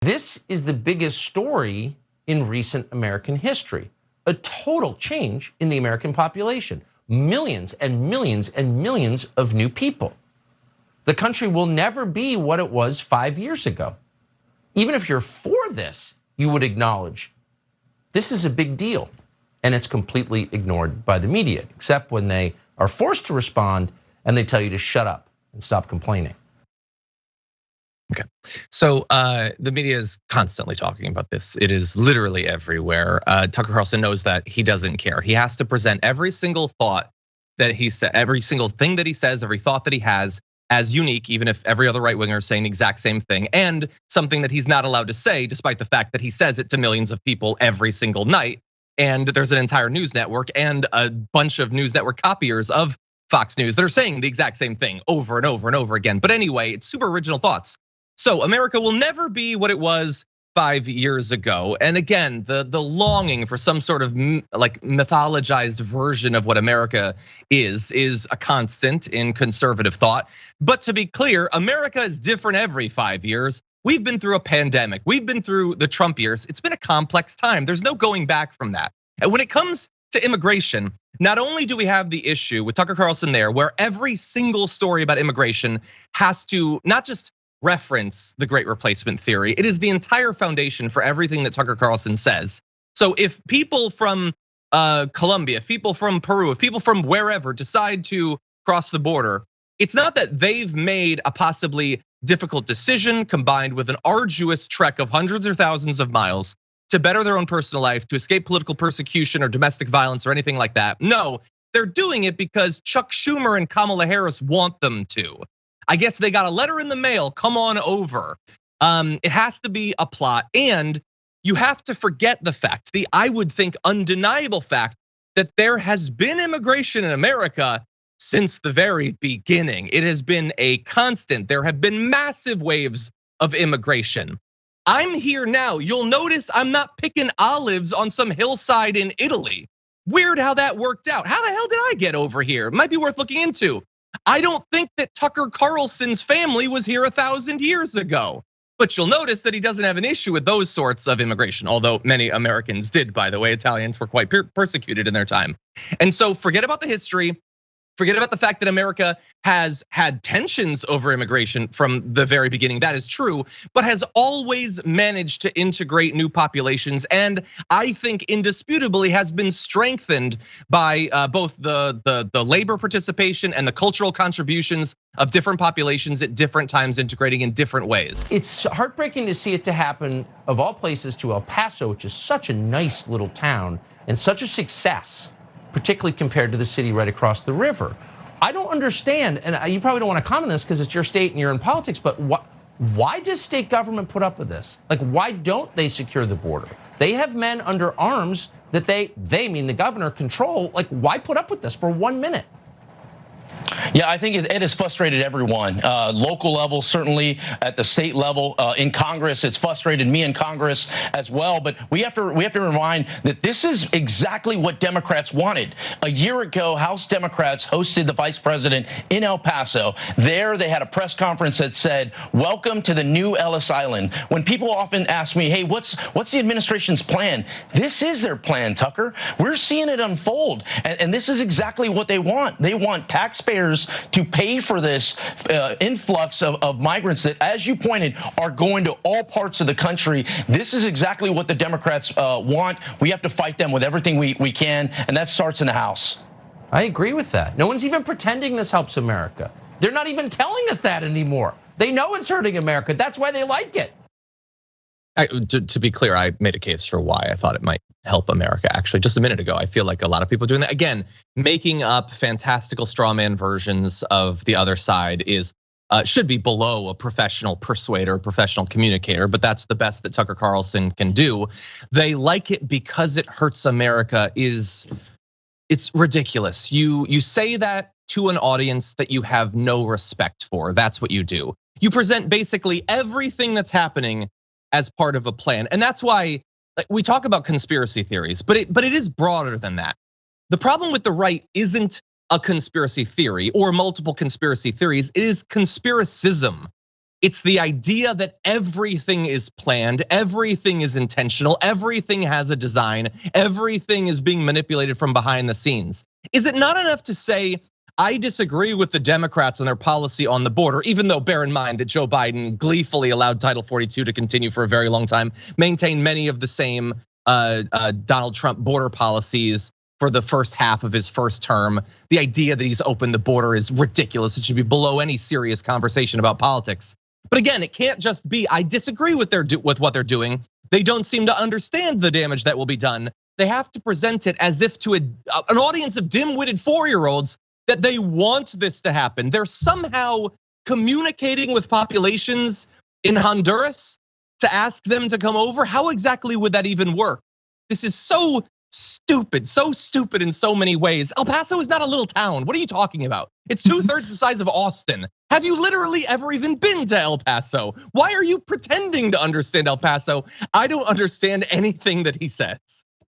This is the biggest story in recent American history. A total change in the American population. Millions and millions and millions of new people. The country will never be what it was 5 years ago. Even if you're for this, you would acknowledge this is a big deal, and it's completely ignored by the media, except when they are forced to respond and they tell you to shut up and stop complaining. Okay, so the media is constantly talking about this. It is literally everywhere. Tucker Carlson knows that he doesn't care. He has to present every single thought that he said, every single thing that he says, every thought that he has as unique, even if every other right winger is saying the exact same thing, and something that he's not allowed to say, despite the fact that he says it to millions of people every single night. And there's an entire news network and a bunch of news network copiers of Fox News that are saying the exact same thing over and over and over again. But anyway, it's super original thoughts. So America will never be what it was 5 years ago. And again, the longing for some sort of like mythologized version of what America is a constant in conservative thought. But to be clear, America is different every 5 years. We've been through a pandemic. We've been through the Trump years. It's been a complex time. There's no going back from that. And when it comes to immigration, not only do we have the issue with Tucker Carlson there, where every single story about immigration has to not just reference the Great Replacement theory. It is the entire foundation for everything that Tucker Carlson says. So if people from Colombia, if people from Peru, if people from wherever decide to cross the border, it's not that they've made a possibly difficult decision combined with an arduous trek of hundreds or thousands of miles to better their own personal life, to escape political persecution or domestic violence or anything like that. No, they're doing it because Chuck Schumer and Kamala Harris want them to. I guess they got a letter in the mail, come on over. It has to be a plot, and you have to forget the fact, the I would think undeniable fact that there has been immigration in America since the very beginning. It has been a constant. There have been massive waves of immigration. I'm here now. You'll notice I'm not picking olives on some hillside in Italy. Weird how that worked out. How the hell did I get over here? It might be worth looking into. I don't think that Tucker Carlson's family was here 1,000 years ago. But you'll notice that he doesn't have an issue with those sorts of immigration, although many Americans did, by the way. Italians were quite persecuted in their time. And so forget about the history. Forget about the fact that America has had tensions over immigration from the very beginning. That is true, but has always managed to integrate new populations, and I think indisputably has been strengthened by both the labor participation and the cultural contributions of different populations at different times, integrating in different ways. It's heartbreaking to see it to happen, of all places, to El Paso, which is such a nice little town and such a success, particularly compared to the city right across the river. I don't understand, and you probably don't want to comment on this because it's your state and you're in politics, but why does state government put up with this? Like, why don't they secure the border? They have men under arms that they mean the governor, control. Like, why put up with this for 1 minute? Yeah, I think it has frustrated everyone. Local level, certainly at the state level, in Congress, it's frustrated me in Congress as well. But we have to remind that this is exactly what Democrats wanted. A year ago, House Democrats hosted the vice president in El Paso. There, they had a press conference that said, "Welcome to the new Ellis Island." When people often ask me, "Hey, what's the administration's plan?" This is their plan, Tucker. We're seeing it unfold, and this is exactly what they want. They want taxpayers to pay for this influx of migrants that, as you pointed, are going to all parts of the country. This is exactly what the Democrats want. We have to fight them with everything we can, and that starts in the House. I agree with that. No one's even pretending this helps America. They're not even telling us that anymore. They know it's hurting America. That's why they like it. To be clear, I made a case for why I thought it might help America. Actually, just a minute ago, I feel like a lot of people are doing that. Again, making up fantastical straw man versions of the other side should be below a professional persuader, professional communicator, but that's the best that Tucker Carlson can do. They like it because it hurts America. It's ridiculous. You say that to an audience that you have no respect for. That's what you do. You present basically everything that's happening as part of a plan. And that's why we talk about conspiracy theories, but it is broader than that. The problem with the right isn't a conspiracy theory or multiple conspiracy theories, it is conspiracism. It's the idea that everything is planned, everything is intentional, everything has a design, everything is being manipulated from behind the scenes. Is it not enough to say, I disagree with the Democrats on their policy on the border, even though bear in mind that Joe Biden gleefully allowed Title 42 to continue for a very long time, maintained many of the same Donald Trump border policies for the first half of his first term. The idea that he's opened the border is ridiculous. It should be below any serious conversation about politics. But again, it can't just be, I disagree with what they're doing. They don't seem to understand the damage that will be done. They have to present it as if to an audience of dim-witted 4-year-olds that they want this to happen. They're somehow communicating with populations in Honduras to ask them to come over. How exactly would that even work? This is so stupid in so many ways. El Paso is not a little town. What are you talking about? It's 2/3 the size of Austin. Have you literally ever even been to El Paso? Why are you pretending to understand El Paso? I don't understand anything that he says.